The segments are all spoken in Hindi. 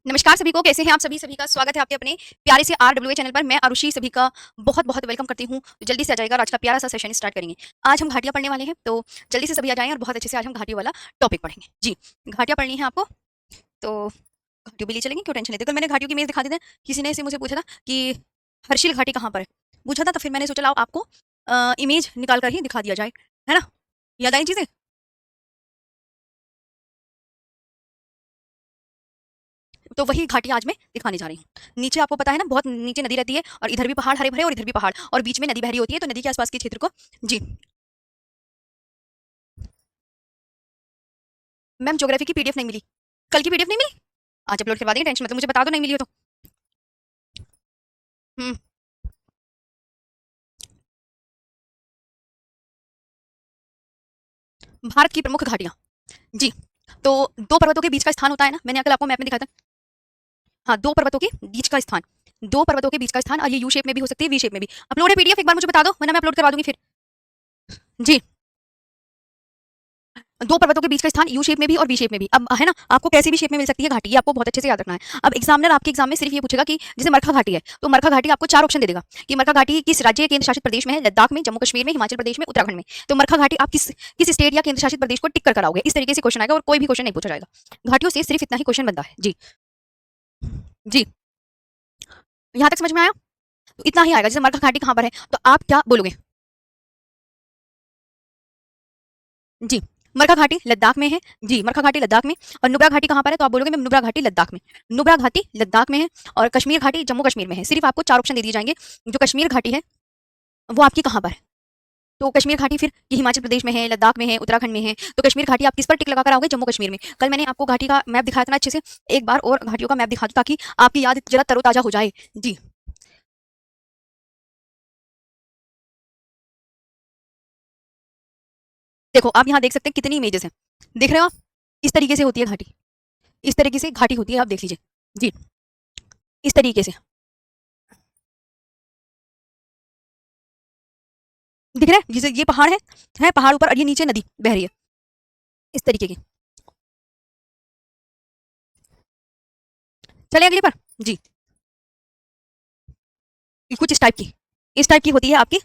नमस्कार सभी को, कैसे हैं आप सभी? सभी का स्वागत है आपके अपने प्यारे से RWA चैनल पर। मैं आरुषि सभी का बहुत-बहुत वेलकम करती हूँ। तो जल्दी से आ जाइएगा और आज का प्यारा सा सेशन स्टार्ट करेंगे। आज हम घाटियाँ पढ़ने वाले हैं, तो जल्दी से सभी आ जाएँ और बहुत अच्छे से आज हम घाटियों वाला टॉपिक पढ़ेंगे। जी, घाटियाँ पढ़नी है आपको, तो घाटियों पे ले चलेंगे, क्यों टेंशन लेते हो? कल मैंने घाटियों की इमेज दिखा दी थी, किसी ने ऐसे मुझसे पूछा था कि हर्षिल घाटी कहाँ पर है? पूछा था, तो फिर मैंने सोचा लाओ आपको इमेज निकाल कर ही दिखा दिया जाए, है ना? याद आई चीज़ें? तो वही घाटी आज मैं दिखाने जा रही हूँ। नीचे आपको पता है ना, बहुत नीचे नदी रहती है और इधर भी पहाड़ हरे भरे और इधर भी पहाड़, और बीच में नदी बह रही होती है, तो नदी के आसपास के क्षेत्र को। जी मैम, ज्योग्राफी की पीडीएफ नहीं मिली। कल की पीडीएफ नहीं मिली, आज अपलोड करवा देंगे, टेंशन मत लो, मुझे बता दो नहीं मिली हो तो। हम्म भारत की प्रमुख घाटियां। जी, तो दो पर्वतों के बीच का स्थान होता है ना, मैंने कल आपको मैप में दिखाया था। हाँ, दो पर्वतों के बीच का स्थान, दो पर्वतों के बीच का स्थान, और ये यू शेप में भी हो सकती है, वी शेप में भी। अपलोड है पीडीएफ, एक बार मुझे बता दो, वरना मैं अपलोड करवा दूंगी फिर। जी, दो पर्वतों के बीच का स्थान, यू शेप में भी और वी शेप में भी। अब है ना, आपको कैसी भी शेप में मिल सकती है घाटी, ये आपको बहुत अच्छे से याद रखना है। अब एग्जामिनर आपके एग्जाम में सिर्फ ये पूछेगा कि जैसे मरखा घाटी है, तो मरखा घाटी आपको चार ऑप्शन दे देगा कि मरखा घाटी किस राज्य केंद्र शासित प्रदेश में है, लद्दाख में, जम्मू कश्मीर में, हिमाचल प्रदेश में, उत्तराखंड में। तो मरखा घाटी आप किस स्टेट या केंद्र शासित प्रदेश को टिक कर कराओगे, इस तरीके से क्वेश्चन आएगा और कोई भी क्वेश्चन नहीं पूछा जाएगा। घाटियों से सिर्फ इतना ही क्वेश्चन बनता है। जी जी, यहाँ तक समझ में आया? तो इतना ही आएगा, जैसे मरखा घाटी कहाँ पर है, तो आप क्या बोलोगे? जी, मरखा घाटी लद्दाख में है। जी, मरखा घाटी लद्दाख में। और नुब्रा घाटी कहाँ पर है, तो आप बोलोगे मैम नुब्रा घाटी लद्दाख में। नुब्रा घाटी लद्दाख में है। और कश्मीर घाटी जम्मू कश्मीर में है। सिर्फ आपको चार ऑप्शन दे दिए जाएंगे। जो कश्मीर घाटी है वो आपकी कहाँ पर है? तो कश्मीर घाटी फिर ये हिमाचल प्रदेश में है, लद्दाख में है, उत्तराखंड में है। तो कश्मीर घाटी आप किस पर टिक लगाकर आओगे? जम्मू कश्मीर में। कल मैंने आपको घाटी का मैप दिखाया था ना अच्छे से, एक बार और घाटियों का मैप दिखा दूं ताकि आपकी याद जरा तरोताजा हो जाए। जी, देखो आप यहाँ देख सकते हैं कितनी इमेजेस हैं, देख रहे हो आप? इस तरीके से होती है घाटी, इस तरीके से घाटी होती है, आप देख लीजिए। जी, इस तरीके से दिख रहा है, जैसे ये पहाड़ है पहाड़ ऊपर, और ये नीचे नदी बह रही है, इस तरीके की। चले अगली पर। जी, कुछ इस टाइप की होती है आपकी।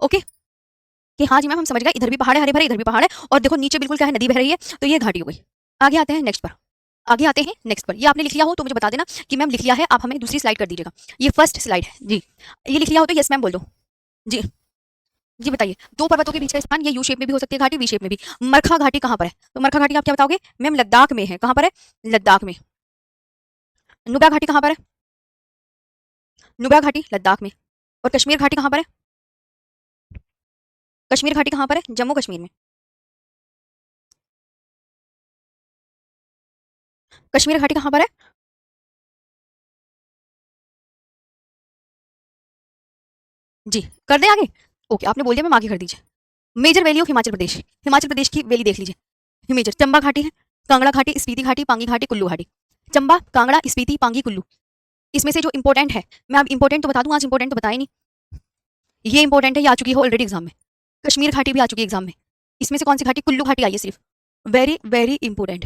ओके, कि हाँ जी मैम हम समझ गए, इधर भी पहाड़ है हरे भरे, इधर भी पहाड़ है, और देखो नीचे बिल्कुल क्या है, नदी बह रही है, तो ये घाटी हो गई। आगे आते हैं नेक्स्ट पर। आगे आते हैं नेक्स्ट पर। ये आपने लिख लिया हो तो मुझे बता देना कि मैम लिख लिया है, आप हमें दूसरी स्लाइड कर दीजिएगा। ये फर्स्ट स्लाइड है जी। ये लिख लिया हो तो यस मैम बोल दो। जी जी, बताइए। दो पर्वतों के बीच का स्थान, ये यू शेप में भी हो सकती है घाटी, वी शेप में भी। मरखा घाटी कहाँ पर है? तो मरखा घाटी आप क्या बताओगे? मैम लद्दाख में है। कहाँ पर है? लद्दाख में। नुब्रा घाटी कहाँ पर है? नुब्रा घाटी लद्दाख में। और कश्मीर घाटी कहाँ पर है? कश्मीर घाटी कहाँ पर है? जम्मू कश्मीर में। कश्मीर घाटी कहाँ पर है? जी, कर दें आगे? ओके, आपने बोल दिया मैम आगे कर दीजिए। Major valley of Himachal Pradesh, Himachal Pradesh की वैली देख लीजिए। मेजर चंबा घाटी है, कांगड़ा घाटी, स्पीति घाटी, पांगी घाटी, कुल्लू घाटी। चंबा, कांगड़ा, स्पीति, पांगी, कुल्लू। इसमें से जो इंपॉर्टेंट है, मैं अब इंपॉर्टेंट तो बता दूं, आज इंपॉर्टेंट तो बताया नहीं। ये इंपॉर्टेंट है, ये आ चुकी है ऑलरेडी एग्जाम में। कश्मीर घाटी भी आ चुकी है एग्जाम में। इसमें से कौन सी घाटी? कुल्लू घाटी आई है सिर्फ। वेरी वेरी इंपॉर्टेंट,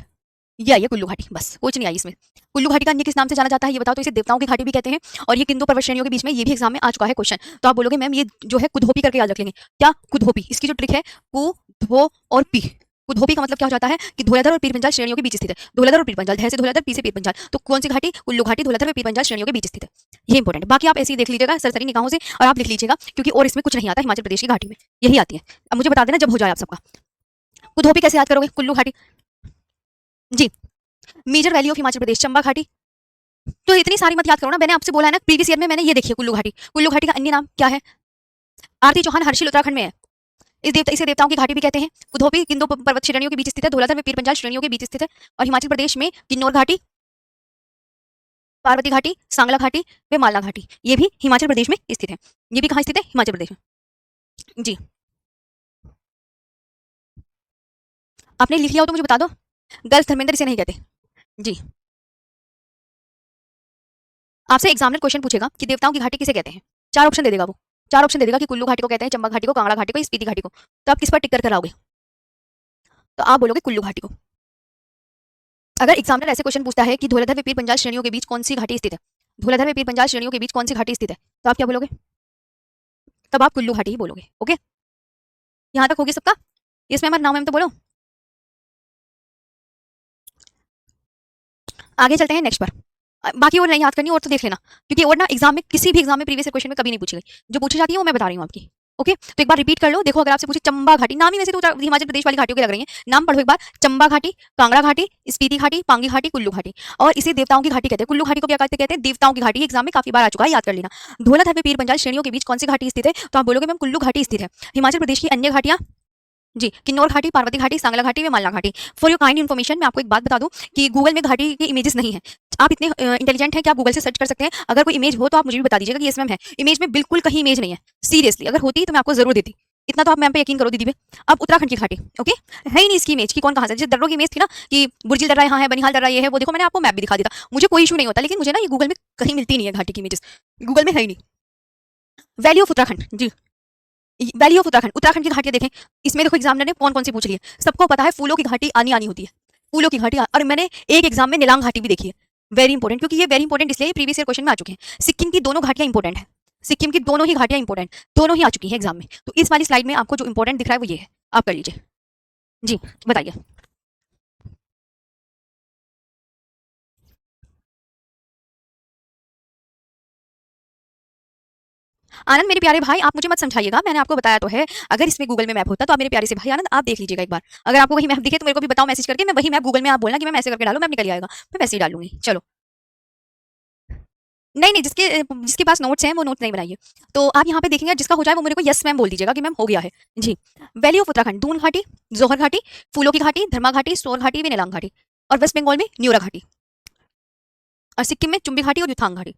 ये आई है कुल्लू घाटी, बस कुछ नहीं आई इसमें। कुल्लू घाटी का अन्य किस नाम से जाना जाता है ये बताओ? तो इसे देवताओं की घाटी भी कहते हैं। और ये किन दो पर्वत श्रेणियों के बीच में, ये भी एग्जाम में आ चुका है क्वेश्चन। तो आप बोलोगे मैम ये जो है कुधोपी करके याद रख लेंगे। क्या कुधोपी? इसकी जो ट्रिक है, कु धो और पी। कुधोपी का मतलब क्या हो जाता है कि धौलाधर और पीरपंजाल श्रेणियों के बीच स्थित है। धौलाधर और पीरपंजाल, धै से धौलाधर, पी से पीरपंजाल। तो कौन सी घाटी? कुल्लू घाटी धौलाधर व पीरपंजाल श्रेणियों के बीच स्थित है। ये इंपॉर्टेंट है। बाकी आप ऐसे ही देख लीजिएगा सरसरी निगाहों से, और आप लिख लीजिएगा, क्योंकि और इसमें कुछ नहीं आता हिमाचल प्रदेश की घाटी में, यही आती है। अब मुझे बता देना जब हो जाए आप सबका। कुधोपी कैसे याद करोगे? कुल्लू घाटी। जी, major valley of Himachal Pradesh, Chamba घाटी। तो इतनी सारी मत याद करो ना, मैंने आपसे बोला है ना प्रीवियस ईयर में, मैंने ये देखी है कुल्लू घाटी। कुल्लू घाटी का अन्य नाम क्या है? आरती चौहान, हर्षिल उत्तराखंड में है। इसे देवताओं की घाटी भी कहते हैं। कुधोपी किन दो पर्वत श्रेणियों के बीच स्थित है? धौलाधर में पीरपंजाल श्रेणियों के बीच स्थित है। और हिमाचल प्रदेश में किन्नौर घाटी, पार्वती घाटी, सांगला घाटी व मालना घाटी, ये भी हिमाचल प्रदेश में स्थित है। ये भी कहाँ स्थित है? हिमाचल प्रदेश में। जी, आपने लिख लिया हो तो मुझे बता दो। गर्ल्स धर्मेंद्र इसे नहीं कहते। जी, आपसे एग्जामिनर क्वेश्चन पूछेगा कि देवताओं की घाटी किसे कहते हैं, चार ऑप्शन दे देगा वो। चार ऑप्शन दे देगा कि कुल्लू घाटी को कहते हैं, चंबा घाटी को, कांगड़ा घाटी को, स्पीति घाटी को। तो आप किस पर टिक कर कराओगे? तो आप बोलोगे कुल्लू घाटी को। अगर एग्जामिनर ऐसे क्वेश्चन पूछता है कि धौलाधर व पीर पंजाल श्रेणियों के बीच कौन सी घाटी स्थित है, धौलाधर व पीर पंजाल श्रेणियों के बीच कौन सी घाटी स्थित है, तो आप क्या बोलोगे? तब आप कुल्लू घाटी ही बोलोगे। ओके, यहाँ तक होगी सबका? इसमें हमारा नाम तो बोलो। आगे चलते हैं नेक्स्ट पर। बाकी और नहीं याद करनी और तो देख लेना, क्योंकि और ना एग्जाम में किसी भी एग्जाम में प्रीवियस क्वेश्चन में कभी नहीं पूछी गई, जो पूछी जाती है वो मैं बता रही हूँ आपकी। ओके, तो एक बार रिपीट कर लो। देखो, अगर आपसे पूछे चंबा घाटी, नाम ही वैसे तो हिमाचल प्रदेश वाली घाटियों के लग रही है, नाम पढ़ो एक बार। चंबा घाटी, कांगड़ा घाटी, स्पीति घाटी, पांगी घाटी, कुल्लू घाटी। और इसे देवताओं की घाटी कहते हैं। कुल्लू घाटी को क्या कहते हैं? देवताओं की घाटी। एग्जाम में काफी बार आ चुका है, याद कर लेना। धौलाधर व पीर पंजाल श्रेणियों के बीच कौन सी घाटी स्थित है, तो आप बोलोगे मैम कुल्लू घाटी स्थित है। हिमाचल प्रदेश की अन्य घाटियां, जी, किन्नौर घाटी, पार्वती घाटी, सांगला घाटी व मालना घाटी। फॉर योर काइंड इन्फॉर्मेशन, मैं आपको एक बात बता दूं कि गूगल में घाटी के इमेजेस नहीं है। आप इतने इंटेलिजेंट हैं कि आप गूगल से सर्च कर सकते हैं। अगर कोई इमेज हो तो आप मुझे भी बता दीजिएगा कि यस मैम है। इमेज में बिल्कुल कहीं इमेज नहीं है, सीरियसली। अगर होती तो मैं आपको जरूर देती, इतना तो आप मैम पे यकीन करो दीदी पे। अब उत्तराखंड की घाटी, ओके, है ही नहीं इसकी इमेज कि कौन कहाँ से। जैसे दर्रों की इमेज थी ना कि बुर्जिल दर्रा यहाँ है, बनिहाल दर्रा ये है, वो देखो मैंने आपको मैप भी दिखा दिया था, मुझे कोई इशू नहीं होता। लेकिन मुझे ना ये गूगल में कहीं मिलती नहीं है घाटी की इमेजेस, गूगल में है ही नहीं। वैली ऑफ उत्तराखंड, जी, वैली ऑफ उत्तराखंड, उत्तराखंड की घाटियां देखें। इसमें देखो एग्जामिनर ने कौन कौन सी पूछ रही है। सबको पता है फूलों की घाटी आनी आनी होती है, फूलों की घाटी। और मैंने एक एग्जाम में नीलांग घाटी भी देखी है। वेरी इंपॉर्टेंट, क्योंकि ये वेरी इंपॉर्टेंट इसलिए प्रीवियस ईयर क्वेश्चन में आ चुके हैं। सिक्किम की दोनों घाटियां इंपॉर्टेंट है, सिक्किम की दोनों ही घाटियां इंपॉर्टेंट, दोनों ही आ चुकी है एग्जाम में। तो इस वाली स्लाइड में आपको जो इंपॉर्टेंट दिख रहा है वो ये है, आप कर लीजिए। जी, बताइए। आनंद मेरे प्यारे भाई, आप मुझे मत समझाइएगा, मैंने आपको बताया तो है। अगर इसमें गूगल में मैप होता तो आप मेरे प्यारे से भाई आनंद आप देख लीजिएगा एक बार। अगर आपको वही मैप दिखे तो मेरे को भी बताओ मैसेज करके, मैं वही मैप गूगल में, आप बोलना कि मैं ऐसे करके डालो, मैप निकल आएगा, मैं वैसे ही डालूंगी। चलो, नहीं नहीं, जिसके जिसके पास नोट्स हैं वो नोट्स नहीं बनाइए। तो आप यहाँ पे देखेंगे, जिसका हो जाए वो मेरे को यस मैम बोल दीजिएगा कि मैम हो गया है। जी, वैली ऑफ उत्तराखंड, दून घाटी, जोहर घाटी, फूलों की घाटी, धर्मा घाटी, सोर घाटी, वेनेलांग घाटी। और वेस्ट बंगाल में न्यूरा घाटी। और सिक्किम में चुम्बी घाटी और युथांग घाटी।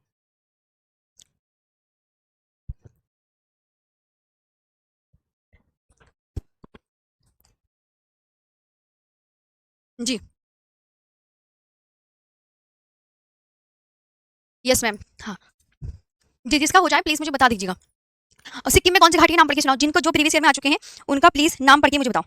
जी, यस मैम, हाँ। जी, जिसका हो जाए प्लीज मुझे बता दीजिएगा। और सिक्किम में कौन सी घाटी के नाम पढ़ के सुनाओ, जिनको जो प्रीवियस ईयर में आ चुके हैं उनका प्लीज नाम पढ़ के मुझे बताओ।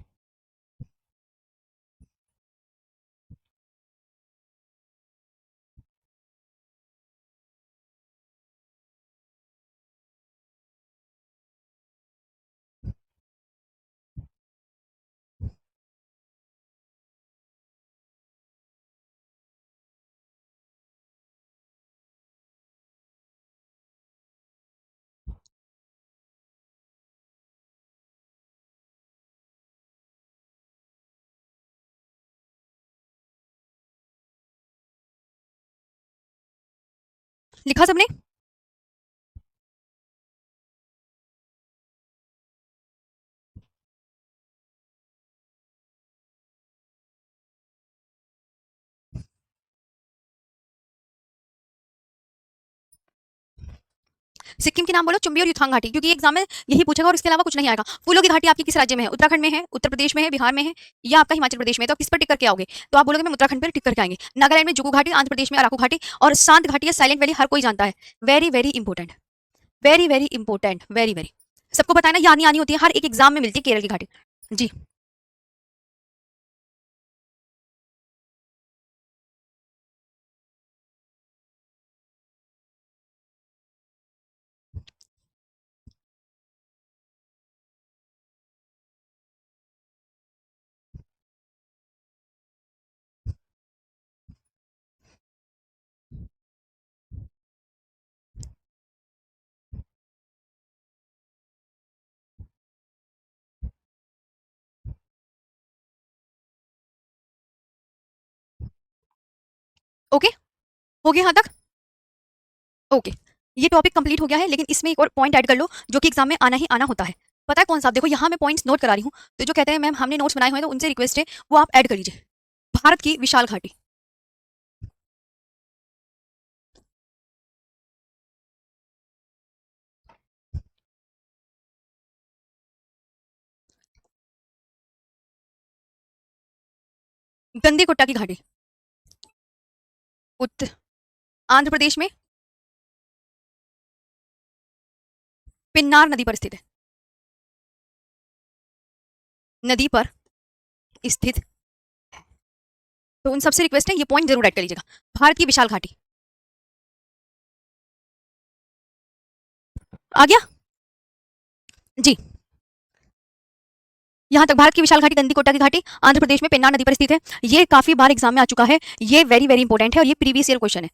लिखा सबने? सिक्किम के नाम बोलो, चुम्बी और युथांग घाटी, क्योंकि एग्जाम में यही पूछेगा और इसके अलावा कुछ नहीं आएगा। फूलों की घाटी आपकी किस राज्य में है? उत्तराखंड में है, उत्तर प्रदेश में है, बिहार में है, या आपका हिमाचल प्रदेश में है? तो आप किस पर टिक करके आओगे? तो आप बोलोगे मैं उत्तराखंड पर टिक करके आएंगे। नागालैंड में जुगू घाटी, आंध्र प्रदेश में अराकू घाटी, और शांत घाटी या साइलेंट वैली हर कोई जानता है। Very very important, very very important, very very. सबको पता है ना, यानी आनी होती है, हर एक एग्जाम में मिलती है केरल की घाटी। जी, ओके, हो गया यहाँ तक? ओके, ये टॉपिक कंप्लीट हो गया है, लेकिन इसमें एक और पॉइंट ऐड कर लो जो कि एग्जाम में आना ही आना होता है। पता है कौन सा? देखो यहाँ मैं पॉइंट्स नोट करा रही हूँ, तो जो कहते हैं मैम हमने नोट्स बनाए हुए हैं तो उनसे रिक्वेस्ट है वो आप ऐड कर लीजिए। भारत की विशाल घाटी, गंदीकुट्टा की घाटी, उत्तर आंध्र प्रदेश में पिन्नार नदी पर स्थित है। नदी पर स्थित है। तो उन सबसे रिक्वेस्ट है ये पॉइंट जरूर ऐड कर लीजिएगा। भारत की विशाल घाटी आ गया जी। यहां तक भारत की विशाल घाटी गंदीकोटा की घाटी आंध्र प्रदेश में पेन्नार नदी पर स्थित है। ये काफी बार एग्जाम में आ चुका है, ये वेरी वेरी इंपॉर्टेंट है और ये प्रीवियस ईयर क्वेश्चन है।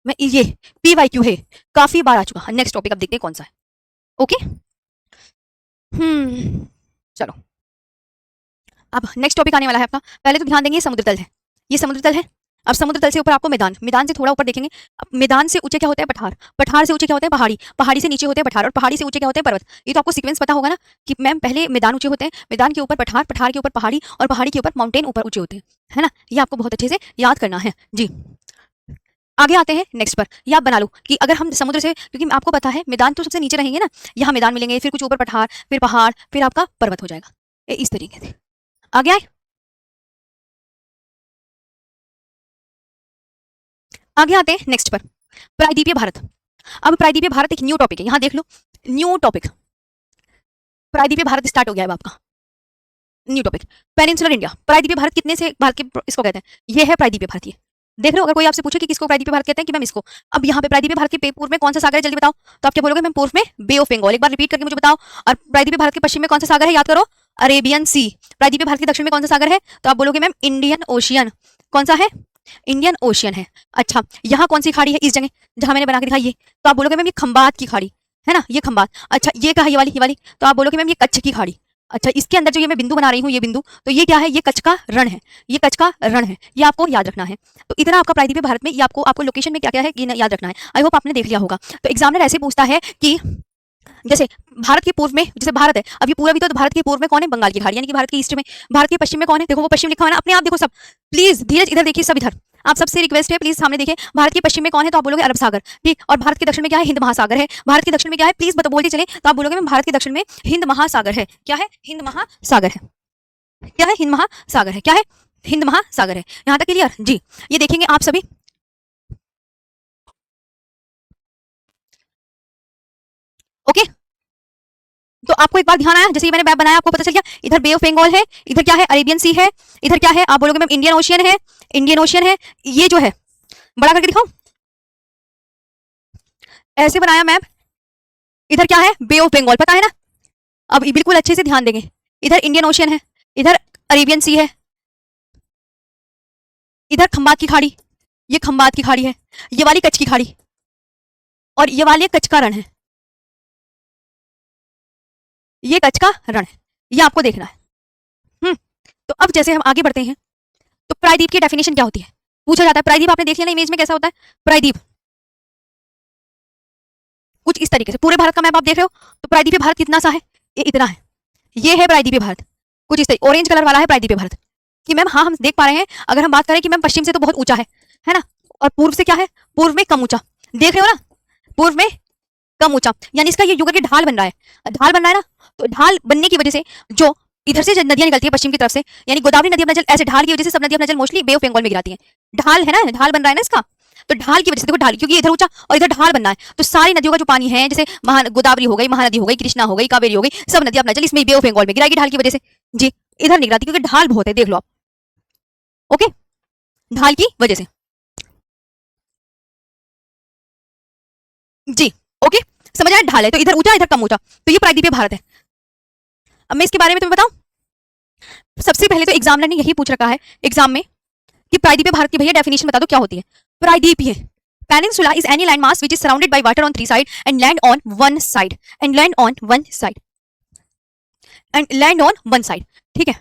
मैं ये PYQ है, काफी बार आ चुका है। नेक्स्ट टॉपिक अब देखते हैं कौन सा है। ओके चलो अब नेक्स्ट टॉपिक आने वाला है अपना। पहले तो ध्यान देंगे, ये समुद्र तल है, ये समुद्र तल है। अब समुद्र तल से ऊपर आपको मैदान, मैदान से थोड़ा ऊपर देखेंगे। अब मैदान से ऊंचे क्या होते हैं? पठार, पठार से ऊंचे क्या होते हैं? पहाड़ी, पहाड़ी से नीचे होते हैं पठार, और पहाड़ी से ऊंचे क्या होते हैं? पर्वत। ये तो आपको सीक्वेंस पता होगा ना कि मैम पहले मैदान ऊंचे होते हैं, मैदान के ऊपर पठार, पठार के ऊपर पहाड़ी, और पहाड़ी के ऊपर माउंटेन ऊपर ऊंचे होते हैं, है ना। ये आपको बहुत अच्छे से याद करना है जी। आगे आते हैं नेक्स्ट पर। ये आप बना लो कि अगर हम समुद्र से, क्योंकि आपको पता है मैदान तो सबसे नीचे रहेंगे ना, यहाँ मैदान मिलेंगे, फिर कुछ ऊपर पठार, फिर पहाड़, फिर आपका पर्वत हो जाएगा, इस तरीके से। आगे आए, आगे आते हैं नेक्स्ट पर, प्रायद्वीपीय भारत। अब प्रायद्वीपीय भारत एक न्यू टॉपिक है, यहां देख लो, न्यू टॉपिक, प्रायद्वीपीय भारत स्टार्ट हो गया है आपका न्यू टॉपिक। पेनिनसुलर इंडिया, प्रायद्वीपीय भारत कितने से भारत के इसको कहते हैं? ये है प्रायद्वीपीय भारत। ये देख रहे हो, अगर कोई आपसे पूछे कि किसको प्रायद्वीपीय भारत कहते हैं, कि मैम इसको। अब यहाँ पे प्रायद्वीपीय भारत के पूर्व में कौन सा सागर है, जल्दी बताओ। तो आप क्या बोलोगे? मैम पूर्व में बे ऑफ बंगाल। एक बार रिपीट करके मुझे बताओ। और प्रायद्वीपीय भारत के पश्चिम में कौन सा सागर है, याद करो, अरेबियन सी। प्रायद्वीपीय भारत के दक्षिण में कौन सा सागर है? तो आप बोलोगे मैम इंडियन ओशियन। कौन सा है? इंडियन ओशियन है। अच्छा, यहाँ कौन सी खाड़ी है? इस जगह जहां मैंने बना के दिखाई, ये तो आप बोलोगे मैम ये खंबात की खाड़ी है ना, ये खंबात। अच्छा, ये कहा, ये वाली, ये वाली, तो आप बोलोगे मैम ये कच्छ की खाड़ी। अच्छा, इसके अंदर जो ये मैं बिंदु बना रही हूँ, ये बिंदु, तो ये क्या है? ये कच्छ का रण है, ये कच्छ का रण है, ये आपको याद रखना है। तो इतना आपका प्रायद्वीपीय भारत में, ये आपको आपको लोकेशन में क्या क्या है ये याद रखना है। आई होप आपने देख लिया होगा। तो एग्जामिनर ऐसे पूछता है कि जैसे भारत के पूर्व में, जैसे भारत है, अब ये पूरा भी तो भारत के पूर्व में कौन है? बंगाल की खाड़ी, यानी कि भारत के ईस्ट में। भारत के पश्चिम में कौन है? देखो वो पश्चिम लिखा हुआ है ना, अपने आप देखो सब, प्लीज धीरज, इधर देखिए सब, इधर आप सबसे रिक्वेस्ट है प्लीज सामने देखिए। भारत के पश्चिम में कौन है? तो आप बोलोगे अरब सागर, ठीक। और भारत के दक्षिण में क्या है? हिंद महासागर है। भारत के दक्षिण में क्या है? प्लीज बता, बोलते चले, तो आप बोलोगे भारत के दक्षिण में हिंद महासागर है। क्या है? हिंद महासागर है। क्या है? हिंद महासागर है। क्या है? हिंद महासागर है। यहां तक क्लियर जी। ये देखेंगे आप सभी, ओके। तो आपको एक बार ध्यान आया, जैसे ही मैंने मैप बनाया आपको पता चल गया, इधर बे ऑफ बंगाल है, इधर क्या है? अरेबियन सी है, इधर क्या है? आप बोलोगे मैम इंडियन ओशियन है, इंडियन ओशियन है। ये जो है, बड़ा करके दिखाओ, ऐसे बनाया मैप। इधर क्या है? बे ऑफ बंगाल, पता है ना। अब बिल्कुल अच्छे से ध्यान देंगे, इधर इंडियन ओशियन है, इधर अरेबियन सी है, इधर खंबात की खाड़ी, ये खंबात की खाड़ी है, ये वाली कच्छ की खाड़ी, और ये वाली कच्छ का रण है, ये कच्छ का रण है। ये आपको देखना है। तो अब जैसे हम आगे बढ़ते हैं, तो प्रायद्वीप की डेफिनेशन क्या होती है, पूछा जाता है। प्रायद्वीप आपने देख लिया ना इमेज में कैसा होता है प्रायद्वीप, कुछ इस तरीके से। पूरे भारत का मैप आप देख रहे हो, तो प्रायद्वीपीय भारत कितना सा है? ये इतना है, ये है प्रायद्वीपीय भारत। कुछ इस तरीके ऑरेंज कलर वाला है प्रायद्वीपीय भारत। कि मैम हाँ, हम देख पा रहे हैं, अगर हम बात करें कि मैम पश्चिम से तो बहुत ऊंचा है ना, और पूर्व से क्या है? पूर्व में कम ऊंचा, देख रहे हो ना, पूर्व में कम ऊंचा, यानी इसका ये युग के ढाल बन रहा है, ढाल बन रहा है ना। तो ढाल बनने की वजह से जो इधर से नदियां निकलती है पश्चिम की तरफ से, यानी गोदावरी नदी अपना जल, ऐसे ढाल की वजह से सब नदी अपना जल मोस्टली बे ऑफ बंगाल में गिराती है। ढाल है ना, ढाल बन रहा है ना इसका, तो ढाल की वजह से देखो, ढाल क्योंकि इधर ऊंचा और इधर ढाल बनना है, तो सारी नदियों का जो पानी है, जैसे गोदावरी हो गई, महानदी हो गई, कृष्णा हो गई, कावेरी हो गई, सब नदी अपना जल इसमें बे ऑफ बंगाल में गिराएगी ढाल की वजह से जी। इधर नहीं गिराती क्योंकि ढाल बहुत है, देख लो आप, ओके, ढाल की वजह से जी। ओके, समझ आया, ढाल है तो इधर ऊंचा इधर कम ऊंचा, तो ये प्रायद्वीपीय भारत है। अब मैं इसके बारे में तुम्हें बताऊं, सबसे पहले तो एग्जामिनर ने यही पूछ रखा है एग्जाम में कि प्रायद्वीपीय भारत की भैया डेफिनेशन बता दो क्या होती है। प्रायद्वीपीय, peninsula is any land mass which is surrounded by water on 3 side and land on one side, and land on one side, and land on one side, ठीक है।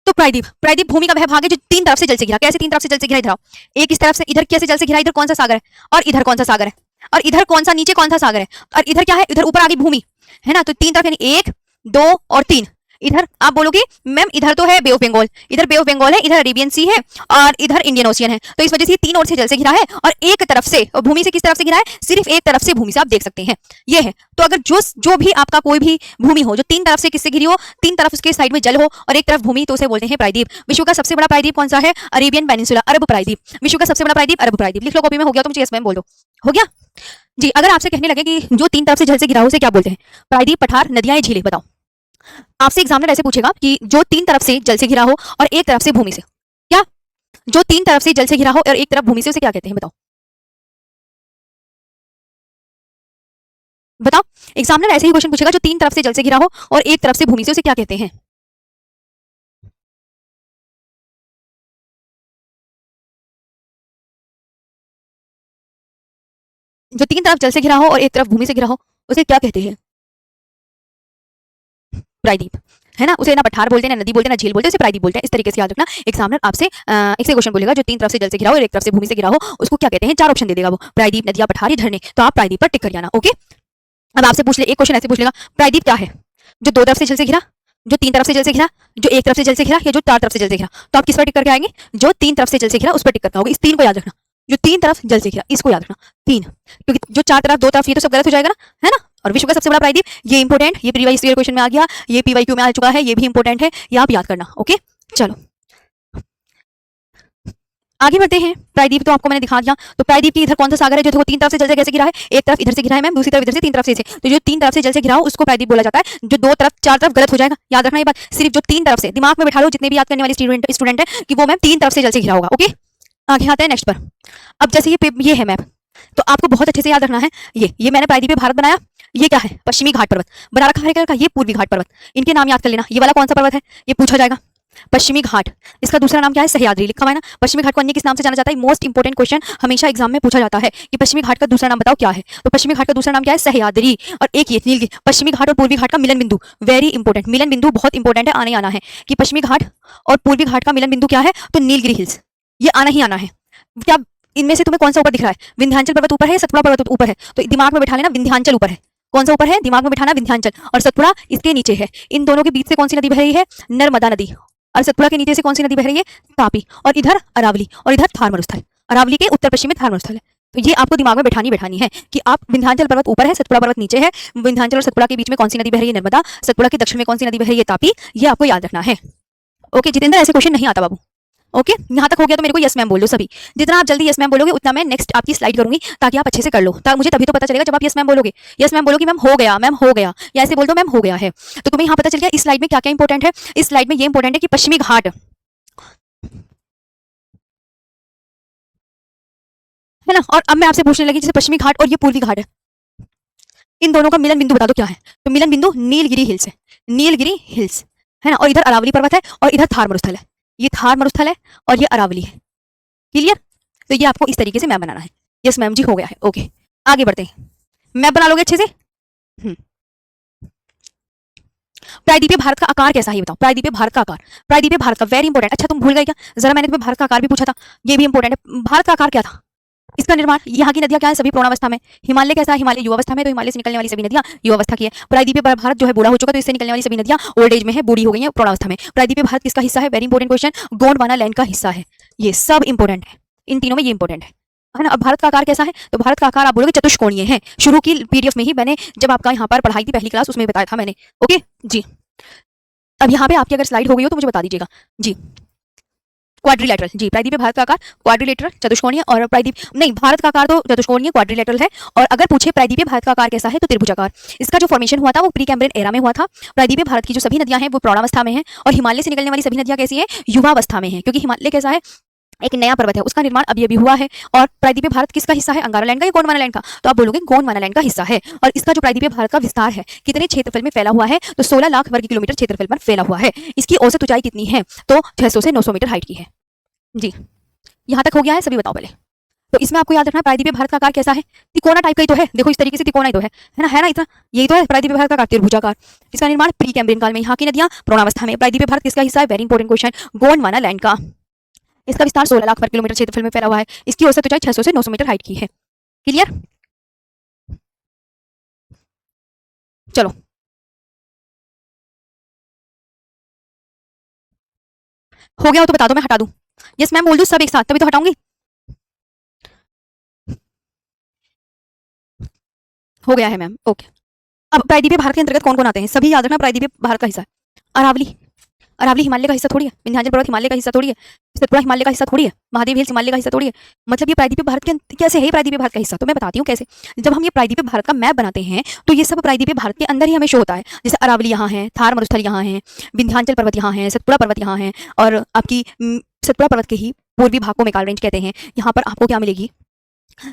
तो प्रायद्वीप, प्रायद्वीप भूमि का वह भाग है जो तीन तरफ से जल से घिरा। कैसे तीन तरफ से जल से घिरा? इधर आओ, एक इस तरफ से, इधर कैसे जल से घिरा, इधर कौन सा सागर है, और इधर कौन सा सागर है, और इधर कौन सा, नीचे कौन सा सागर है, और इधर क्या है? इधर ऊपर आ गई भूमि, है ना। तो तीन तरफ, यानी 1 2 और 3। इधर आप बोलोगे मैम इधर तो है बे ऑफ बंगाल, इधर बे ऑफ बंगाल है, इधर अरेबियन सी है, और इधर इंडियन ओशियन है, तो इस वजह से तीन ओर से जल से घिरा है, और एक तरफ से, और भूमि से किस तरफ से घिरा है? सिर्फ एक तरफ से भूमि से, आप देख सकते हैं ये है। तो अगर जो भी आपका कोई भी भूमि हो जो तीन तरफ से किससे घिरी हो, तीन तरफ उसके साइड में जल हो और एक तरफ भूमि, तो उसे बोलते हैं प्रायद्वीप। विश्व का सबसे बड़ा प्रायद्वीप कौन सा है? अरेबियन पेनिनसुला, अरब प्रायद्वीप। विश्व का सबसे बड़ा प्रायद्वीप अरब प्रायद्वीप। लिख लो कॉपी में, हो गया तो मुझे यस मैम बोल दो, हो गया जी। अगर आपसे कहने लगे कि जो तीन तरफ से जल से घिरा हो उसे क्या बोलते हैं? प्रायद्वीप, पठार, नदियां या झीलें, बताओ। आपसे एग्जामिनर ऐसे पूछेगा कि जो तीन तरफ से जल से घिरा हो और एक तरफ से भूमि से, क्या, जो तीन तरफ से जल से घिरा हो और एक तरफ भूमि से, उसे क्या कहते हैं? बताओ बताओ। एग्जामिनर ऐसे ही क्वेश्चन पूछेगा, जो तीन तरफ से जल से घिरा हो और एक तरफ से भूमि से, उसे क्या कहते हैं? जो तीन तरफ जल से घिरा हो और एक तरफ भूमि से घिरा हो, उसे क्या कहते हैं? प्रायद्वीप, है ना। उसे ना पठार बोलते हैं, ना नदी बोलते हैं, ना झील बोलते हैं, उसे प्रायद्वीप बोलते हैं। इस तरीके से याद रखना। एग्जामिनर आपसे एक से क्वेश्चन बोलेगा, जो तीन तरफ से जल से घिरा हो और एक तरफ से भूमि से घिरा हो, उसको क्या कहते हैं? चार ऑप्शन दे देगा वो, प्रायद्वीप, नदियां, पठार या झरने। तो आप प्रायद्वीप पर टिक कर जाना। ओके, अब आपसे पूछ ले, एक क्वेश्चन ऐसे पूछ लेगा, प्रायद्वीप क्या है? जो दो तरफ से जल से घिरा, जो तीन तरफ से जल से घिरा, जो एक तरफ से जल से घिरा, या जो चार तरफ से जल से घिरा। तो आप किस पर टिक करके आएंगे? जो तीन तरफ से जल से घिरा उस पर टिक करना होगा। इस तीन को याद रखना, जो तीन तरफ जल से घिरा, इसको याद रखना। तीन, क्योंकि जो चार तरफ, दो तरफ, ये तो सब गलत हो जाएगा ना, है ना। और विश्व का सबसे बड़ा प्रायद्वीप, ये इंपोर्टेंट, ये प्रीवियस ईयर क्वेश्चन में आ गया, ये पीवाईक्यू में आ चुका है, ये भी इंपोर्टेंट है, ये आप याद करना। ओके, चलो आगे बढ़ते हैं। प्रायद्वीप तो आपको मैंने दिखा दिया। तो प्रायद्वीप की इधर कौन सा सागर है जो देखो तीन तरफ से जल से कैसे गिरा है? एक तरफ इधर से गिरा है मैम, दूसरी तरफ इधर से, तीन तरफ से। तो जो तीन तरफ से जल से गिरा हो उसको प्रायद्वीप बोला जाता है। जो दो तरफ, चार तरफ गलत हो जाएगा, याद रखना ये बात। सिर्फ जो तीन तरफ से, दिमाग में बैठा लो जितने भी याद करने वाले स्टूडेंट है, कि वो मैम तीन तरफ से जल से घिरा होगा। ओके, आगे आते हैं नेक्स्ट पर। अब जैसे ये है मैप, तो आपको बहुत अच्छे से याद रखना है। ये मैंने प्रायद्वीप पे भारत बनाया। ये क्या है? पश्चिमी घाट पर्वत बना रखा है कलर का, ये पूर्वी घाट पर्वत। इनके नाम याद कर लेना। ये वाला कौन सा पर्वत है? ये पूछा जाएगा, पश्चिमी घाट। इसका दूसरा नाम क्या है? सह्याद्री लिखा हुआ है ना। पश्चिमी घाट को अन्य किस नाम से जाना जाता है? मोस्ट इंपोर्टेंट क्वेश्चन हमेशा एग्जाम में पूछा जाता है कि पश्चिमी घाट का दूसरा नाम बताओ क्या है। तो पश्चिमी घाट का दूसरा नाम क्या है? सह्याद्री। और एक ये नीलगिरी। पश्चिमी घाट और पूर्वी घाट का मिलन बिंदु, वेरी इंपॉर्टेंट, मिलन बिंदु बहुत इंपॉर्टेंट है, आना है कि पश्चिमी घाट और पूर्वी घाट का मिलन बिंदु क्या है? तो नीलगिरी हिल्स, ये आना ही आना है। क्या इनमें से तुम्हें कौन सा ऊपर दिख रहा है? विंध्याचल पर्वत ऊपर है, सतपुड़ा पर्वत ऊपर है? तो दिमाग में बैठा लेना, विंध्याचल ऊपर है। कौन सा ऊपर है? दिमाग में बैठाना, विंध्याचल। और सतपुड़ा इसके नीचे है। इन दोनों के बीच से कौन सी नदी बह रही है? नर्मदा नदी। और सतपुड़ा के नीचे से कौन सी नदी बह रही है? तापी। और इधर अरावली, और इधर थार मरुस्थल। अरावली के उत्तर पश्चिम में थार मरुस्थल है। तो ये आपको दिमाग में बैठानी है कि आप विंध्याचल पर्वत ऊपर है, सतपुड़ा पर्वत नीचे है। विंध्याचल और सतपुड़ा के बीच में कौन सी नदी बह रही है? नर्मदा। सतपुड़ा के दक्षिण में कौन सी नदी बह रही है? तापी। ये आपको याद रखना है। ओके जितेंद्र, ऐसे क्वेश्चन नहीं आता बाबू। ओके, यहाँ तक हो गया तो मेरे को यस मैम बोल दो सभी। जितना आप जल्दी यस मैम बोलोगे उतना मैं नेक्स्ट आपकी स्लाइड करूंगी, ताकि आप अच्छे से कर लो। मुझे तभी तो पता चलेगा जब आप यस मैम बोलोगे। यस मैम बोलोगे मैम हो गया, मैम हो गया, या ऐसे बोल दो मैम हो गया है। तो तुम्हें यहाँ पता चल गया इस स्लाइड में क्या क्या इंपॉर्टेंट है। इस स्लाइड में ये इंपॉर्टेंट है कि पश्चिमी घाट, है ना। और अब मैं आपसे पूछने लगी, जैसे पश्चिमी घाट और ये पूर्वी घाट है, इन दोनों का मिलन बिंदु बता दो क्या है। तो मिलन बिंदु नीलगिरी हिल्स है, नीलगिरी हिल्स, है ना। और इधर अरावली पर्वत है, और इधर थार मरुस्थल है। ये थार मरुस्थल है और ये अरावली है। क्लियर? तो ये आपको इस तरीके से मैप बनाना है। यस मैम जी हो गया है। ओके, आगे बढ़ते हैं। मैप बना लोगे अच्छे से। प्रायद्वीपीय भारत का आकार कैसा है ये बताओ। प्रायद्वीपीय भारत का आकार, प्रायद्वीपीय भारत का वेरी इंपॉर्टेंट। अच्छा तुम भूल गए क्या? जरा मैंने तुम्हें भारत का आकार भी पूछा था, ये भी इंपॉर्टेंट है। भारत का आकार क्या था? इसका निर्माण, यहाँ की नदियां क्या है? सभी पूर्णावस्था में। हिमालय कैसा है? हिमालय युवावस्था में। तो हिमालय से निकलने वाली सभी नदियां युवावस्था की है। प्रायद्वीपीय भारत जो है बूढ़ा हो चुका, तो इससे निकलने वाली सभी नदियां ओल्ड एज में है, बूढ़ी हो गई है, पूर्णावस्था में। प्रायद्वीपीय भारत किसका हिस्सा है? Very important question, Gondwana land का हिस्सा है। ये सब इंपॉर्टेंट है, इन तीनों में ये इंपॉर्टेंट है ना। अब भारत का आकार कैसा है? तो भारत का आकार आप बोलोगे चतुष्कोणीय है। शुरू की पीडीएफ में ही मैंने जब आपका यहाँ पर पढ़ाई थी पहली क्लास, उसमें बताया था मैंने। ओके जी, अब यहाँ पे आपकी अगर स्लाइड हो गई हो तो मुझे बता दीजिएगा जी। क्वाड्रिलेटरल, जी प्रायद्वीपीय भारत का आकार क्वाड्रिलेटरल चतुष्कोणीय, और प्रायद्वीप नहीं, भारत का आकार तो चतुष्कोणीय क्वाड्रिलेटरल है। और अगर पूछे प्रायद्वीपीय भारत का आकार कैसा है तो त्रिभुजाकार। इसका जो फॉर्मेशन हुआ था वो प्री कैम्ब्रियन एरा में हुआ था। प्रायद्वीपीय भारत की जो सभी नदियां हैं वो प्रौढ़ावस्था में है, और हिमालय से निकलने वाली सभी नदियां कैसी है? युवावस्था में है, क्योंकि हिमालय कैसा है? एक नया पर्वत है, उसका निर्माण अभी अभी हुआ है। और प्रायद्वीपीय भारत किसका हिस्सा है? अंगारा लैंड का या गोंडवाना लैंड का? तो आप बोलोगे गोंडवाना लैंड का हिस्सा है। और इसका जो प्रायद्वीपीय भारत का विस्तार है कितने क्षेत्रफल में फैला हुआ है? तो 16 लाख वर्ग किलोमीटर क्षेत्रफल पर फैला हुआ है। इसकी औसत ऊंचाई कितनी है? तो 600 से 900 मीटर हाइट की है जी। यहाँ तक हो गया है, सभी बताओ पहले। तो इसमें आपको याद रखना प्रायद्वीपीय भारत का आकार कैसा है? तिकोना टाइप का ही तो है, देखो इस तरीके से तिकोना ही तो है ना इतना, यही तो है प्रायद्वीपीय भारत का आकार, त्रिभुजाकार। इसका निर्माण प्री कैम्ब्रियन काल में, यहाँ की नदियां प्रौढ़ावस्था में। प्रायद्वीपीय भारत किसका हिस्सा है? Very important question, Gondwana land का। इसका विस्तार 16 लाख वर्ग किलोमीटर क्षेत्रफल में फैला हुआ है। इसकी औसत ऊंचाई 600 से 900 मीटर हाइट की है। क्लियर? चलो हो गया हो तो बता दो, मैं हटा दूं। यस मैम बोल दूं सब एक साथ, तभी तो हटाऊंगी। हो गया है मैम, ओके। अब प्रायद्वीपीय भारत के अंतर्गत कौन कौन आते हैं? सभी याद रखना, प्रायद्वीपीय भारत का हिस्सा है। अरावली, अरावली हिमालय का हिस्सा थोड़ी है, विंध्याचल पर्वत हिमालय का हिस्सा थोड़ी है, सतपुड़ा हिमालय का हिस्सा थोड़ी है, महादेव हिल्स हिमालय का हिस्सा थोड़ी है। मतलब ये प्रायद्वीपीय भारत के कैसे है, प्रायद्वीपीय भारत का हिस्सा? तो मैं बताती हूँ कैसे। जब हम ये प्रायद्वीपीय भारत का मैप बनाते हैं तो ये सब प्रायद्वीपीय भारत के अंदर ही हमें शो होता है। जैसे अरावली यहाँ है, थार मरुस्थल यहाँ है, विंध्याचल पर्वत यहाँ है, सतपुड़ा पर्वत यहाँ है, और आपकी सतपुड़ा पर्वत के ही पूर्वी भाग को मैकाल रेंज कहते हैं। यहाँ पर आपको क्या मिलेगी,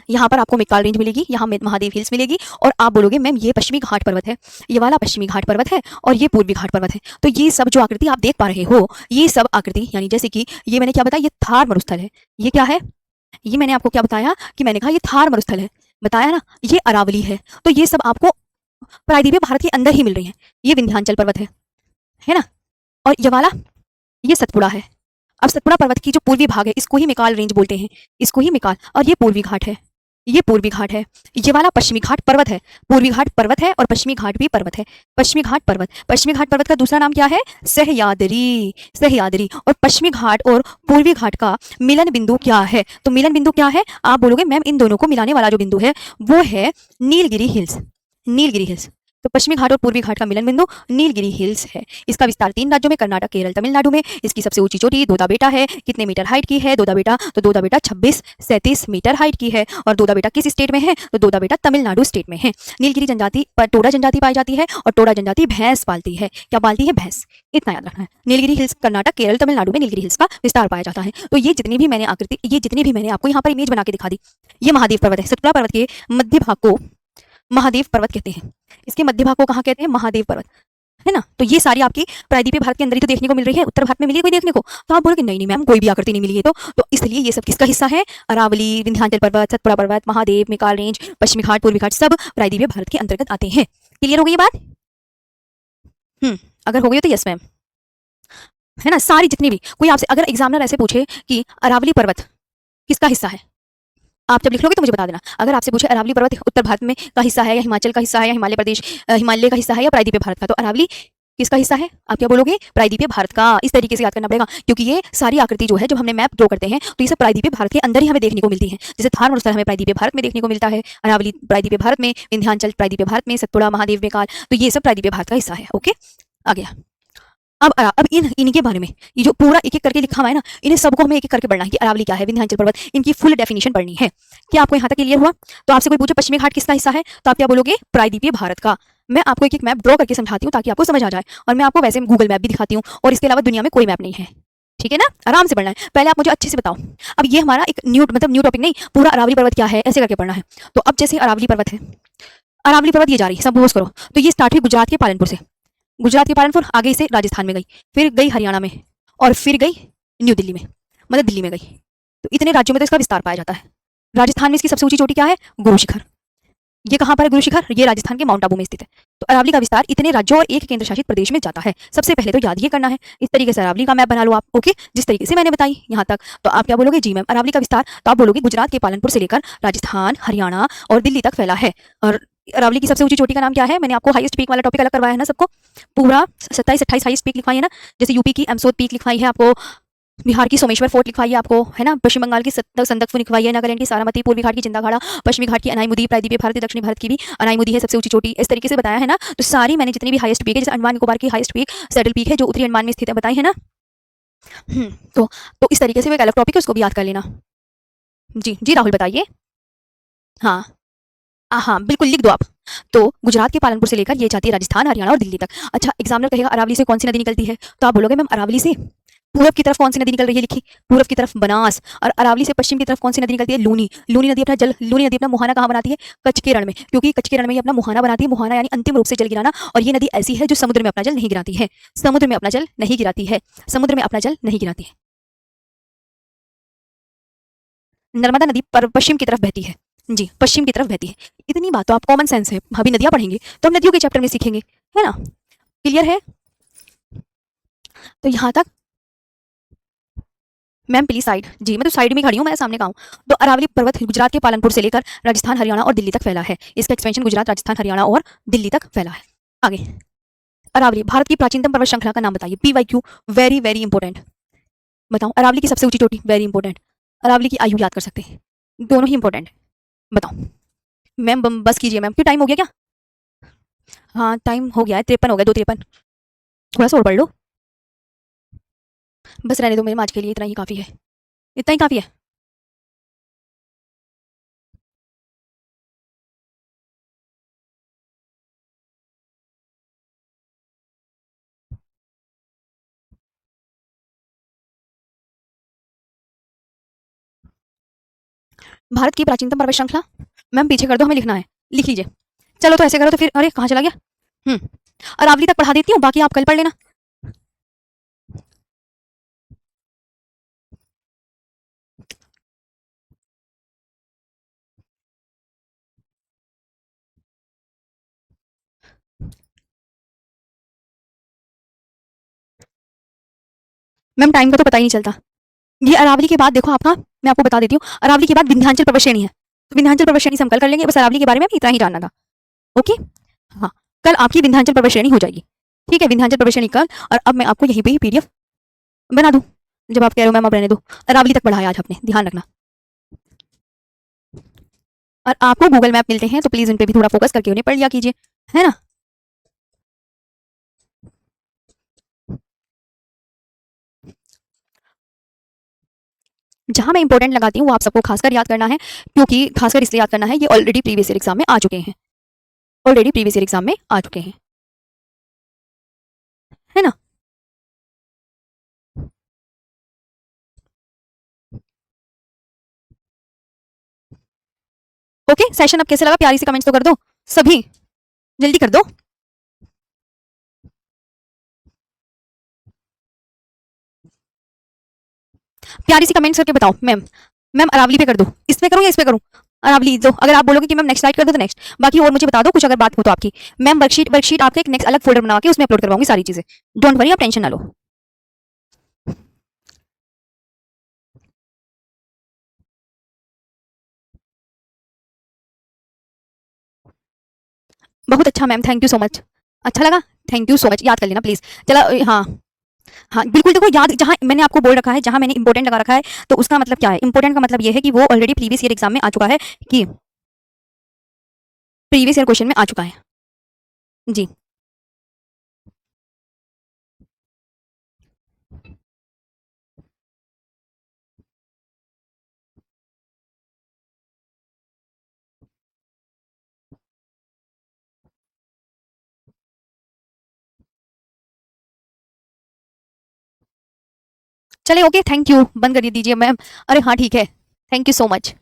यहाँ पर आपको मैकाल रेंज मिलेगी, यहाँ महादेव हिल्स मिलेगी, और आप बोलोगे मैम ये पश्चिमी घाट पर्वत है, ये वाला पश्चिमी घाट पर्वत है, और ये पूर्वी घाट पर्वत है। तो ये सब जो आकृति आप देख पा रहे हो, ये सब आकृति यानी जैसे कि ये मैंने क्या बताया, ये थार मरुस्थल है। ये क्या है, ये मैंने आपको क्या बताया कि मैंने कहा ये थार मरुस्थल है, बताया ना। ये अरावली है। तो ये सब आपको प्रायद्वीपीय भारत के अंदर ही मिल रही है। ये विंध्याचल पर्वत है ना, और ये वाला ये सतपुड़ा है। अब सतपुड़ा पर्वत की जो पूर्वी भाग है इसको ही मैकाल रेंज बोलते हैं, इसको ही मैकाल, और ये पूर्वी घाट है, ये पूर्वी घाट है। ये वाला पश्चिमी घाट पर्वत है, पूर्वी घाट पर्वत है और पश्चिमी घाट भी पर्वत है। पश्चिमी घाट पर्वत, पश्चिमी घाट पर्वत का दूसरा नाम क्या है, सह्याद्री, सह्याद्री। और पश्चिमी घाट और पूर्वी घाट का मिलन बिंदु क्या है, तो मिलन बिंदु क्या है, आप बोलोगे मैम इन दोनों को मिलाने वाला जो बिंदु है वो है नीलगिरी हिल्स, नीलगिरी हिल्स। तो पश्चिमी घाट और पूर्वी घाट का मिलन बिंदु नीलगिरी हिल्स है। इसका विस्तार 3 राज्यों में, कर्नाटक, केरल, तमिलनाडु में। इसकी सबसे ऊंची चोटी दोदा बेटा है। कितने मीटर हाइट की है दोदा बेटा, तो दोदा बेटा 26-37 मीटर हाइट की है। और दोदा बेटा किस स्टेट में है, तो दोदा बेटा तमिलनाडु स्टेट में है। नीलगिरी जनजाति पर टोडा जनजाति पाई जाती है, और टोडा जनजाति भैंस पालती है। क्या पालती है, भैंस। इतना याद रखना है। नीलगिरी हिल्स कर्नाटक, केरल, तमिलनाडु में नीलगिरी हिल्स का विस्तार पाया जाता है। तो ये जितनी भी मैंने आकृति, ये जितनी भी मैंने आपको यहाँ पर इमेज बना के दिखा दी, ये महादेव पर्वत है। सतपुड़ा पर्वत के मध्य भाग को महादेव पर्वत कहते हैं। इसके मध्य भाग को कहाँ कहते हैं, महादेव पर्वत, है ना। तो ये सारी आपकी प्रायद्वीपीय भारत के अंदर ही तो देखने को मिल रही है। उत्तर भारत में मिली है कोई देखने को, तो आप बोलोगे नहीं नहीं मैम कोई भी आकृति नहीं मिली है। तो इसलिए ये सब किसका हिस्सा है, अरावली, विंध्याचल पर्वत, सतपुड़ा पर्वत, महादेव, मैकाल रेंज, पश्चिमी घाट, पूर्वी घाट, सब प्रायद्वीपीय भारत के अंतर्गत आते हैं। क्लियर हो गई ये बात? अगर हो गई तो यस मैम, है ना। सारी जितनी भी, कोई आपसे अगर एग्जामिनर ऐसे पूछे कि अरावली पर्वत किसका हिस्सा है, आप जब लिख लोगे तो मुझे बता देना। अगर आपसे पूछे अरावली पर्वत उत्तर भारत में का हिस्सा है, या हिमाचल का हिस्सा है, या हिमालय प्रदेश हिमालय का हिस्सा है, या प्रायद्वीपीय भारत का, तो अरावली किसका हिस्सा है, आप क्या बोलोगे, प्रायद्वीपीय भारत का। इस तरीके से याद करना पड़ेगा, क्योंकि ये सारी आकृति जो है जब हमने मैप ड्रॉ करते हैं तो ये सब प्रायद्वीपीय भारत के अंदर ही हमें देखने को मिलती है। जैसे थार मरुस्थल हमें प्रायद्वीपीय भारत में देखने को मिलता है, अरावली प्रायद्वीपीय भारत में, विंध्याचल प्रायद्वीपीय भारत में, सतपुड़ा, महादेव, मैकाल, तो ये सब प्रायद्वीपीय भारत का हिस्सा है। ओके, आ गया। अब इनके बारे में ये जो पूरा एक एक करके लिखा हुआ है ना, इन्हें सबको हमें एक एक करके पढ़ना है कि अरावली क्या है, विंध्याचल पर्वत, इनकी फुल डेफिनेशन पढ़नी है। क्या आपको यहाँ तक क्लियर हुआ? तो आपसे कोई पूछे पश्चिमी घाट किसका हिस्सा है, तो आप क्या बोलोगे, प्रायद्वीपीय भारत का। मैं आपको एक एक मैप ड्रॉ करके समझाती हूँ ताकि आपको समझ आ जाए, और मैं आपको वैसे गूगल मैप भी दिखाती हूँ, और इसके अलावा दुनिया में कोई मैप नहीं है। ठीक है ना, आराम से पढ़ना है। पहले आप मुझे अच्छे से बताओ, अब ये हमारा एक न्यू टॉपिक नहीं, पूरा अरावली पर्वत क्या है ऐसे करके पढ़ना है। तो अब जैसे अरावली पर्वत है, अरावली पर्वत ये जा रही है, सपोज करो, तो ये स्टार्ट हुई गुजरात के पालनपुर से, गुजरात के पालनपुर आगे से राजस्थान में गई, फिर गई हरियाणा में, और फिर गई न्यू दिल्ली में, मतलब दिल्ली में गई। तो इतने राज्यों में तो इसका विस्तार पाया जाता है। राजस्थान में इसकी सबसे ऊंची चोटी क्या है, गुरु शिखर। ये कहाँ पर है गुरु शिखर, ये राजस्थान के माउंट आबू में स्थित है। तो अरावली का विस्तार इतने राज्यों और एक केंद्र शासित प्रदेश में जाता है। सबसे पहले तो याद ये करना है, इस तरीके से अरावली का मैप बना लो आप। ओके, जिस तरीके से मैंने बताई यहाँ तक, तो आप क्या बोलोगे, जी मैम अरावली का विस्तार, तो आप बोलोगे गुजरात के पालनपुर से लेकर राजस्थान, हरियाणा और दिल्ली तक फैला है। और अरावली की सबसे ऊंची चोटी का नाम क्या है, मैंने आपको हाईएस्ट पीक वाला टॉपिक अलग करवाया है ना सबको, पूरा 27-28 हाईएस्ट पीक लिखवाई है ना। जैसे यूपी की एमसोद पीक लिखवाई है आपको, बिहार की सोमेश्वर फोर्ट लिखवाई है आपको, है ना। पश्चिम बंगाल की संदकफू लिखवाई है, नागालैंड की सारामती, पूर्वी घाट की जिंदाखाड़ा, पश्चिमी घाट की अनाईमुदी, प्रायद्वीपीय भारत, दक्षिणी भारत की भी अनाईमुदी है सबसे ऊंची चोटी। इस तरीके से बताया है ना। तो सारी मैंने जितनी भी हाईएस्ट पीक है, जैसे अंडमान निकोबार की हाईएस्ट पीक सैडल पीक है जो उत्तरी अंडमान में स्थित है, बताई है ना। तो इस तरीके से वो एक अलग टॉपिक है, उसको भी याद कर लेना। जी जी राहुल बताइए। हाँ हाँ बिल्कुल लिख दो आप। तो गुजरात के पालनपुर से लेकर ये जाती है राजस्थान, हरियाणा और दिल्ली तक। अच्छा, एग्जामिनर कहेगा अरावली से कौन सी नदी निकलती है, तो आप बोलोगे मैम अरावली से पूरब की तरफ कौन सी नदी निकल रही है, लिखी पूरब की तरफ बनास। और अरावली से पश्चिम की तरफ कौन सी नदी निकलती है, लूनी। लूनी नदी अपना मुहाना कहाँ बनाती है, कच्छ के रण में, क्योंकि कच्छ के रण में ये अपना मुहाना बनाती है। मुहाना यानी अंतिम रूप से जल गिराना। और ये नदी ऐसी है जो समुद्र में अपना जल नहीं गिराती है, समुद्र में अपना जल नहीं गिराती है, समुद्र में अपना जल नहीं गिराती है। नर्मदा नदी पश्चिम की तरफ बहती है, जी पश्चिम की तरफ बहती है। इतनी बात तो आप कॉमन सेंस है, अभी नदियां पढ़ेंगे तो हम नदियों के चैप्टर में सीखेंगे, है ना। क्लियर है? तो यहाँ तक मैम प्लीज साइड, जी मैं तो साइड में खड़ी हूँ, मैं सामने का हूँ। तो अरावली पर्वत गुजरात के पालनपुर से लेकर राजस्थान, हरियाणा और दिल्ली तक फैला है। इसका एक्सपेंशन गुजरात, राजस्थान, हरियाणा और दिल्ली तक फैला है। आगे, अरावली भारत की प्राचीनतम पर्वत श्रृंखला का नाम बताइए। PYQ very very important. बताओ अरावली की सबसे ऊंची चोटी, वेरी इंपॉर्टेंट। अरावली की आयु याद कर सकते हैं, दोनों ही इंपॉर्टेंट। बताओ मैम बस कीजिए मैम, क्यों टाइम हो गया क्या? हाँ टाइम हो गया है, 53 हो गया, 2:53। थोड़ा सा और पढ़ लो। बस रहने दो मैम, आज के लिए इतना ही काफ़ी है, इतना ही काफ़ी है। भारत की प्राचीनतम पर्वत श्रृंखला, मैम पीछे कर दो, हमें लिखना है, लिख लीजिए। चलो तो ऐसे करो तो फिर, अरे कहाँ चला गया। अरावली तक पढ़ा देती हूँ, बाकी आप कल पढ़ लेना। मैम टाइम का तो पता ही नहीं चलता। ये अरावली के बाद देखो आपका, मैं आपको बता देती हूँ, अरावली के बाद विंध्याचल पर्वत श्रेणी है, तो विंध्याचल पर्वत श्रेणी से हम कल कर लेंगे, बस अरावली के बारे में हमें इतना ही जानना था। ओके, हाँ, कल आपकी विंध्याचल पर्वत श्रेणी हो जाएगी। ठीक है, विंध्याचल पर्वत श्रेणी कल, और अब मैं आपको यहीं पे ही पीडीएफ बना दूं, जब आप कह रहे हो मैम अब रहने दो। अरावली तक पढ़ाया आज आपने, ध्यान रखना। और आपको गूगल मैप मिलते हैं तो प्लीज उन पे भी थोड़ा फोकस करके उन्हें पढ़ लिया कीजिए, है ना। जहां मैं इंपॉर्टेंट लगाती हूँ वो आप सबको खासकर याद करना है, क्योंकि खासकर इसलिए याद करना है, ये ऑलरेडी प्रीवियस ईयर एग्जाम में आ चुके हैं, ऑलरेडी प्रीवियस ईयर एग्जाम में आ चुके हैं, है ना। ओके, सेशन अब कैसे लगा, प्यारी सी कमेंट्स तो कर दो सभी, जल्दी कर दो। प्यारी सी कमेंट्स करके बताओ मैम। मैम अरावली पे कर दो, इस पे करूँ या इस पे करूँ। अरावली दो, अगर आप बोलोगे कि मैम नेक्स्ट स्लाइड कर दो तो नेक्स्ट, बाकी और मुझे बता दो कुछ अगर बात हो तो आपकी। मैम वर्कशीट वर्कशीट आपके एक नेक्स्ट अलग फोल्डर बना के उसमें अपलोड करवाऊंगी सारी चीजें, डोंट वरी, आप टेंशन ना लो। बहुत अच्छा ma'am, thank you so much, अच्छा लगा, थैंक यू सो मच, याद कर लेना प्लीज। चला, हाँ हाँ बिल्कुल, देखो याद, जहाँ मैंने आपको बोल रखा है, जहाँ मैंने इंपॉर्टेंट लगा रखा है, तो उसका मतलब क्या है, इंपॉर्टेंट का मतलब ये है कि वो ऑलरेडी प्रीवियस ईयर एग्जाम में आ चुका है, कि प्रीवियस ईयर क्वेश्चन में आ चुका है। जी, चलिए ओके, थैंक यू, बंद कर दीजिए मैम। अरे हाँ ठीक है, थैंक यू सो मच।